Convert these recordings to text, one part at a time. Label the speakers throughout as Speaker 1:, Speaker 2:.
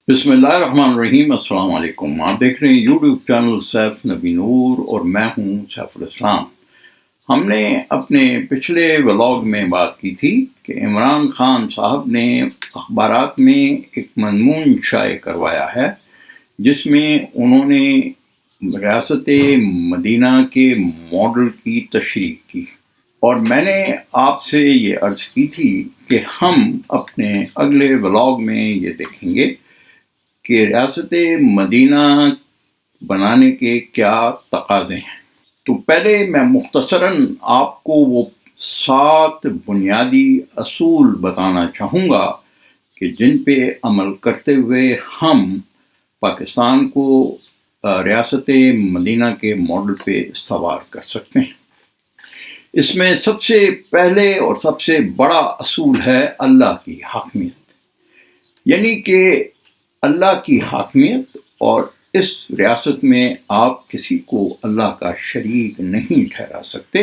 Speaker 1: بسم اللہ الرحمن الرحیم۔ السلام علیکم۔ آپ دیکھ رہے ہیں یوٹیوب چینل سیف نبی نور اور میں ہوں سیف الاسلام۔ ہم نے اپنے پچھلے ولاگ میں بات کی تھی کہ عمران خان صاحب نے اخبارات میں ایک مضمون شائع کروایا ہے جس میں انہوں نے ریاست مدینہ کے ماڈل کی تشریح کی، اور میں نے آپ سے یہ عرض کی تھی کہ ہم اپنے اگلے ولاگ میں یہ دیکھیں گے کہ ریاست مدینہ بنانے کے کیا تقاضے ہیں۔ تو پہلے میں مختصراً آپ کو وہ 7 بنیادی اصول بتانا چاہوں گا کہ جن پہ عمل کرتے ہوئے ہم پاکستان کو ریاست مدینہ کے ماڈل پہ استوار کر سکتے ہیں۔ اس میں سب سے پہلے اور سب سے بڑا اصول ہے اللہ کی حاکمیت، یعنی کہ اللہ کی حاکمیت، اور اس ریاست میں آپ کسی کو اللہ کا شریک نہیں ٹھہرا سکتے۔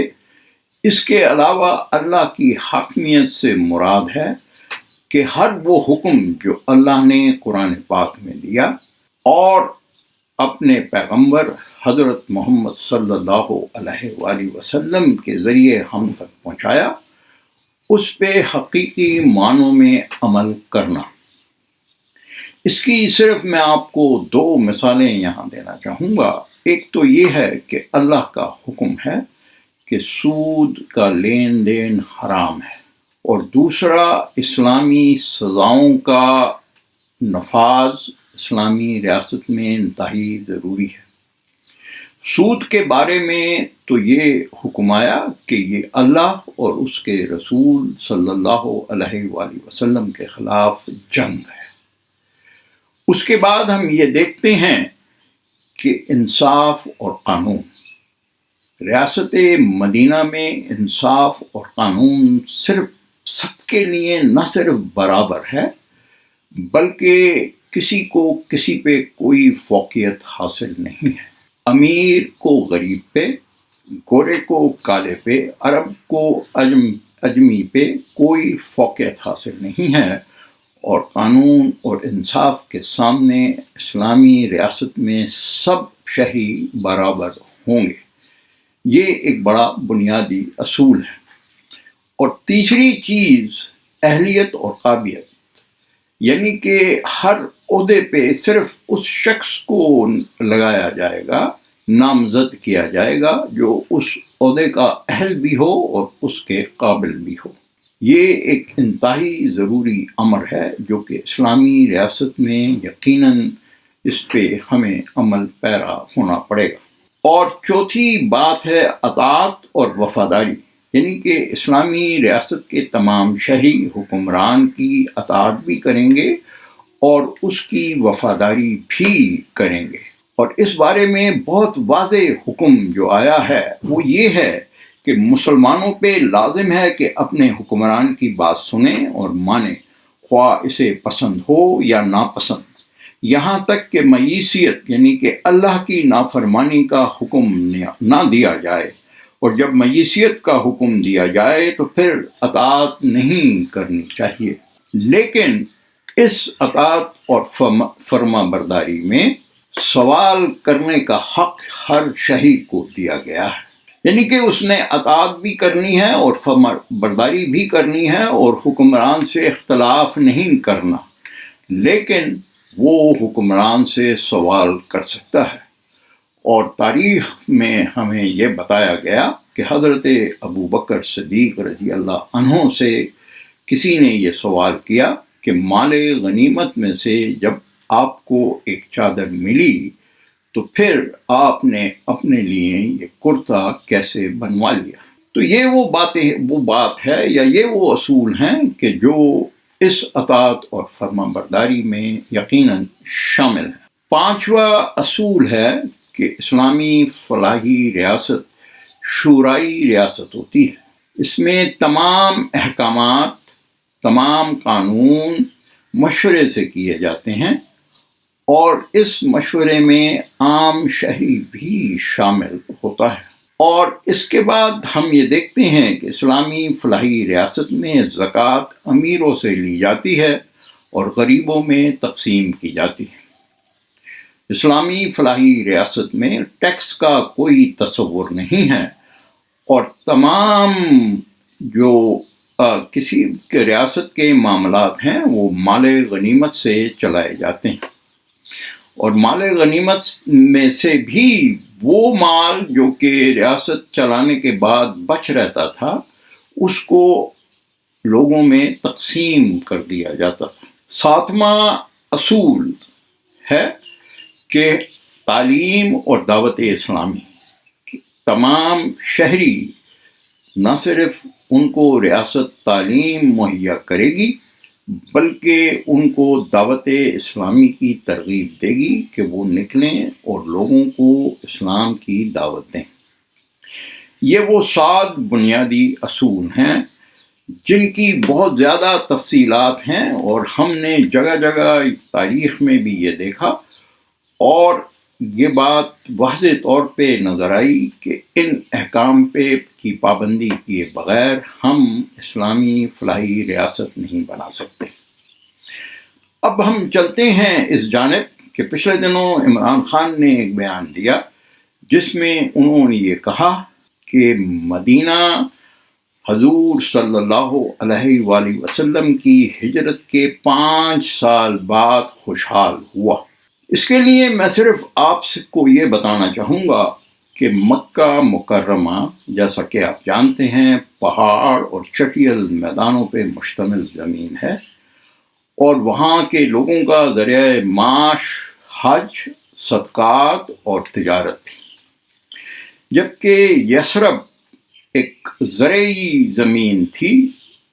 Speaker 1: اس کے علاوہ اللہ کی حاکمیت سے مراد ہے کہ ہر وہ حکم جو اللہ نے قرآن پاک میں دیا اور اپنے پیغمبر حضرت محمد صلی اللہ علیہ وآلہ وسلم کے ذریعے ہم تک پہنچایا، اس پہ حقیقی معنوں میں عمل کرنا۔ اس کی صرف میں آپ کو 2 مثالیں یہاں دینا چاہوں گا۔ ایک تو یہ ہے کہ اللہ کا حکم ہے کہ سود کا لین دین حرام ہے، اور دوسرا اسلامی سزاؤں کا نفاذ اسلامی ریاست میں انتہائی ضروری ہے۔ سود کے بارے میں تو یہ حکم آیا کہ یہ اللہ اور اس کے رسول صلی اللہ علیہ وآلہ وسلم کے خلاف جنگ ہے۔ اس کے بعد ہم یہ دیکھتے ہیں کہ انصاف اور قانون، ریاست مدینہ میں انصاف اور قانون صرف سب کے لیے نہ صرف برابر ہے، بلکہ کسی کو کسی پہ کوئی فوقیت حاصل نہیں ہے۔ امیر کو غریب پہ، گورے کو کالے پہ، عرب کو اجمی پہ کوئی فوقیت حاصل نہیں ہے، اور قانون اور انصاف کے سامنے اسلامی ریاست میں سب شہری برابر ہوں گے۔ یہ ایک بڑا بنیادی اصول ہے۔ اور تیسری چیز اہلیت اور قابلیت، یعنی کہ ہر عہدے پہ صرف اس شخص کو لگایا جائے گا، نامزد کیا جائے گا جو اس عہدے کا اہل بھی ہو اور اس کے قابل بھی ہو۔ یہ ایک انتہائی ضروری امر ہے جو کہ اسلامی ریاست میں یقیناً اس پہ ہمیں عمل پیرا ہونا پڑے گا۔ اور چوتھی بات ہے اطاعت اور وفاداری، یعنی کہ اسلامی ریاست کے تمام شہری حکمران کی اطاعت بھی کریں گے اور اس کی وفاداری بھی کریں گے۔ اور اس بارے میں بہت واضح حکم جو آیا ہے وہ یہ ہے کہ مسلمانوں پہ لازم ہے کہ اپنے حکمران کی بات سنیں اور مانیں، خواہ اسے پسند ہو یا ناپسند، یہاں تک کہ معیشیت یعنی کہ اللہ کی نافرمانی کا حکم نہ دیا جائے، اور جب معیشیت کا حکم دیا جائے تو پھر اطاعت نہیں کرنی چاہیے۔ لیکن اس اطاعت اور فرما برداری میں سوال کرنے کا حق ہر شہری کو دیا گیا ہے، یعنی کہ اس نے اطاعت بھی کرنی ہے اور فرما برداری بھی کرنی ہے اور حکمران سے اختلاف نہیں کرنا، لیکن وہ حکمران سے سوال کر سکتا ہے۔ اور تاریخ میں ہمیں یہ بتایا گیا کہ حضرت ابو بکر صدیق رضی اللہ عنہ سے کسی نے یہ سوال کیا کہ مال غنیمت میں سے جب آپ کو ایک چادر ملی تو پھر آپ نے اپنے لیے یہ کرتا کیسے بنوا لیا؟ تو یہ وہ بات ہے یا یہ وہ اصول ہیں کہ جو اس اطاعت اور فرما برداری میں یقیناً شامل ہیں۔ 5واں اصول ہے کہ اسلامی فلاحی ریاست شورائی ریاست ہوتی ہے۔ اس میں تمام احکامات، تمام قانون مشورے سے کیے جاتے ہیں، اور اس مشورے میں عام شہری بھی شامل ہوتا ہے۔ اور اس کے بعد ہم یہ دیکھتے ہیں کہ اسلامی فلاحی ریاست میں زکوٰۃ امیروں سے لی جاتی ہے اور غریبوں میں تقسیم کی جاتی ہے۔ اسلامی فلاحی ریاست میں ٹیکس کا کوئی تصور نہیں ہے، اور تمام جو کسی کے ریاست کے معاملات ہیں وہ مال غنیمت سے چلائے جاتے ہیں، اور مال غنیمت میں سے بھی وہ مال جو کہ ریاست چلانے کے بعد بچ رہتا تھا اس کو لوگوں میں تقسیم کر دیا جاتا تھا۔ ساتواں اصول ہے کہ تعلیم اور دعوت اسلامی، تمام شہری نہ صرف ان کو ریاست تعلیم مہیا کرے گی بلکہ ان کو دعوت اسلامی کی ترغیب دے گی کہ وہ نکلیں اور لوگوں کو اسلام کی دعوت دیں۔ یہ وہ 7 بنیادی اصول ہیں جن کی بہت زیادہ تفصیلات ہیں، اور ہم نے جگہ جگہ تاریخ میں بھی یہ دیکھا، اور یہ بات واضح طور پہ نظر آئی کہ ان احکام کی پابندی کیے بغیر ہم اسلامی فلاحی ریاست نہیں بنا سکتے۔ اب ہم چلتے ہیں اس جانب کہ پچھلے دنوں عمران خان نے ایک بیان دیا جس میں انہوں نے یہ کہا کہ مدینہ حضور صلی اللہ علیہ وآلہ وسلم کی ہجرت کے 5 سال بعد خوشحال ہوا۔ اس کے لیے میں صرف آپ کو یہ بتانا چاہوں گا کہ مکہ مکرمہ جیسا کہ آپ جانتے ہیں پہاڑ اور چٹیل میدانوں پہ مشتمل زمین ہے، اور وہاں کے لوگوں کا ذریعہ معاش حج، صدقات اور تجارت تھی، جبکہ یثرب ایک زرعی زمین تھی،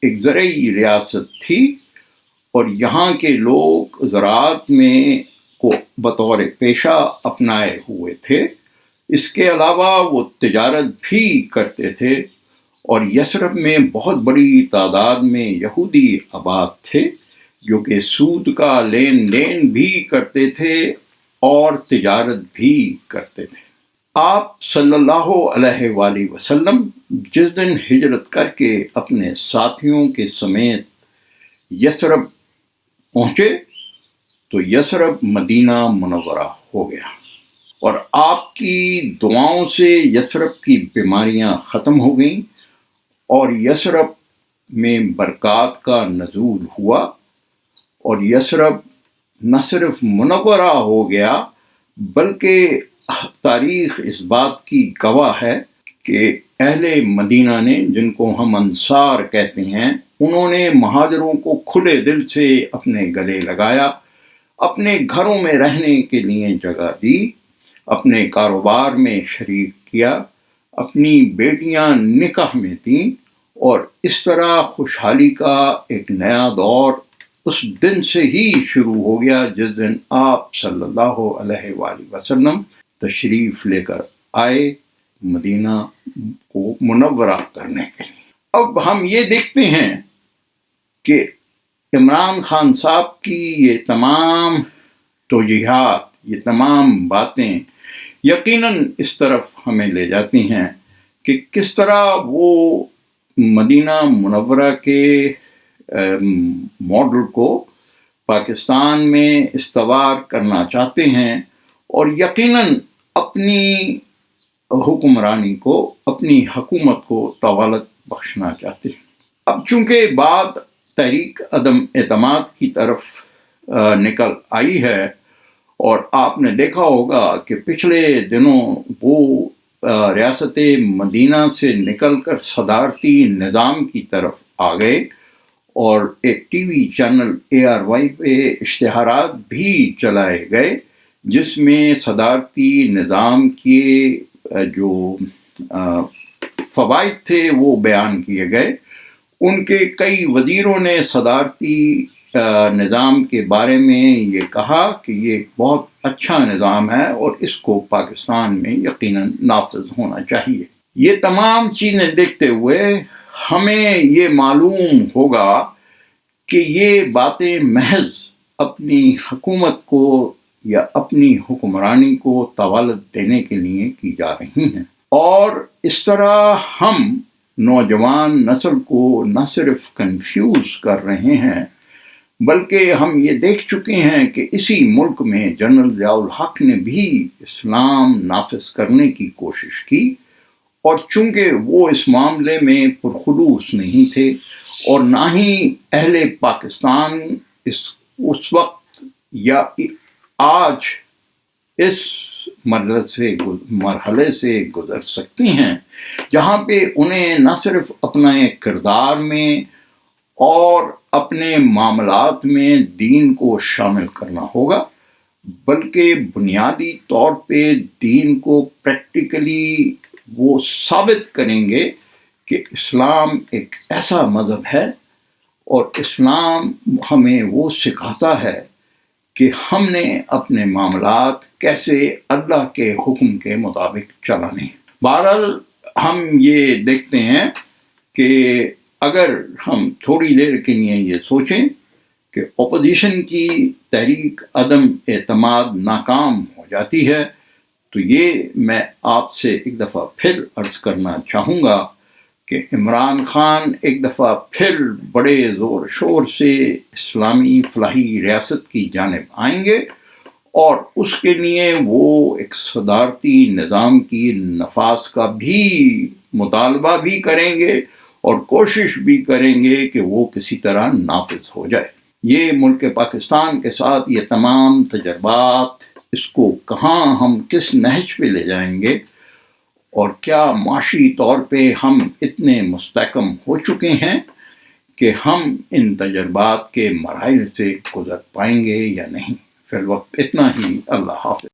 Speaker 1: ایک زرعی ریاست تھی، اور یہاں کے لوگ زراعت میں کو بطور پیشہ اپنائے ہوئے تھے۔ اس کے علاوہ وہ تجارت بھی کرتے تھے، اور یثرب میں بہت بڑی تعداد میں یہودی آباد تھے جو کہ سود کا لین دین بھی کرتے تھے اور تجارت بھی کرتے تھے۔ آپ صلی اللہ علیہ وآلہ وسلم جس دن ہجرت کر کے اپنے ساتھیوں کے سمیت یثرب پہنچے تو یثرب مدینہ منورہ ہو گیا، اور آپ کی دعاؤں سے یثرب کی بیماریاں ختم ہو گئیں، اور یثرب میں برکات کا نزول ہوا، اور یثرب نہ صرف منورہ ہو گیا بلکہ تاریخ اس بات کی گواہ ہے کہ اہل مدینہ نے، جن کو ہم انصار کہتے ہیں، انہوں نے مہاجروں کو کھلے دل سے اپنے گلے لگایا، اپنے گھروں میں رہنے کے لیے جگہ دی، اپنے کاروبار میں شریک کیا، اپنی بیٹیاں نکاح میں دیں، اور اس طرح خوشحالی کا ایک نیا دور اس دن سے ہی شروع ہو گیا جس دن آپ صلی اللہ علیہ وآلہ وسلم تشریف لے کر آئے مدینہ کو منورہ کرنے کے لیے۔ اب ہم یہ دیکھتے ہیں کہ عمران خان صاحب کی یہ تمام توجیہات، یہ تمام باتیں یقیناً اس طرف ہمیں لے جاتی ہیں کہ کس طرح وہ مدینہ منورہ کے ماڈل کو پاکستان میں استوار کرنا چاہتے ہیں، اور یقیناً اپنی حکمرانی کو، اپنی حکومت کو طوالت بخشنا چاہتے ہیں۔ اب چونکہ بات تحریک عدم اعتماد کی طرف نکل آئی ہے، اور آپ نے دیکھا ہوگا کہ پچھلے دنوں وہ ریاست مدینہ سے نکل کر صدارتی نظام کی طرف آ گئے، اور ایک ٹی وی چینل ARY پہ اشتہارات بھی چلائے گئے جس میں صدارتی نظام کے جو فوائد تھے وہ بیان کیے گئے۔ ان کے کئی وزیروں نے صدارتی نظام کے بارے میں یہ کہا کہ یہ ایک بہت اچھا نظام ہے اور اس کو پاکستان میں یقیناً نافذ ہونا چاہیے۔ یہ تمام چیزیں دیکھتے ہوئے ہمیں یہ معلوم ہوگا کہ یہ باتیں محض اپنی حکومت کو یا اپنی حکمرانی کو طوالت دینے کے لیے کی جا رہی ہیں، اور اس طرح ہم نوجوان نسل کو نہ صرف کنفیوز کر رہے ہیں بلکہ ہم یہ دیکھ چکے ہیں کہ اسی ملک میں جنرل ضیاء الحق نے بھی اسلام نافذ کرنے کی کوشش کی، اور چونکہ وہ اس معاملے میں پرخلوص نہیں تھے اور نہ ہی اہل پاکستان اس وقت یا آج اس مرحلے سے گزر سکتے ہیں جہاں پہ انہیں نہ صرف اپنے کردار میں اور اپنے معاملات میں دین کو شامل کرنا ہوگا، بلکہ بنیادی طور پہ دین کو پریکٹیکلی وہ ثابت کریں گے کہ اسلام ایک ایسا مذہب ہے اور اسلام ہمیں وہ سکھاتا ہے کہ ہم نے اپنے معاملات کیسے اللہ کے حکم کے مطابق چلانے۔ بہرحال ہم یہ دیکھتے ہیں کہ اگر ہم تھوڑی دیر کے لیے یہ سوچیں کہ اپوزیشن کی تحریک عدم اعتماد ناکام ہو جاتی ہے، تو یہ میں آپ سے ایک دفعہ پھر عرض کرنا چاہوں گا کہ عمران خان ایک دفعہ پھر بڑے زور شور سے اسلامی فلاحی ریاست کی جانب آئیں گے، اور اس کے لیے وہ ایک صدارتی نظام کی نفاذ کا بھی مطالبہ بھی کریں گے اور کوشش بھی کریں گے کہ وہ کسی طرح نافذ ہو جائے۔ یہ ملک پاکستان کے ساتھ یہ تمام تجربات، اس کو کہاں ہم کس نہج پہ لے جائیں گے، اور کیا معاشی طور پہ ہم اتنے مستحکم ہو چکے ہیں کہ ہم ان تجربات کے مراحل سے گزر پائیں گے یا نہیں۔ فی الوقت اتنا ہی، اللہ حافظ۔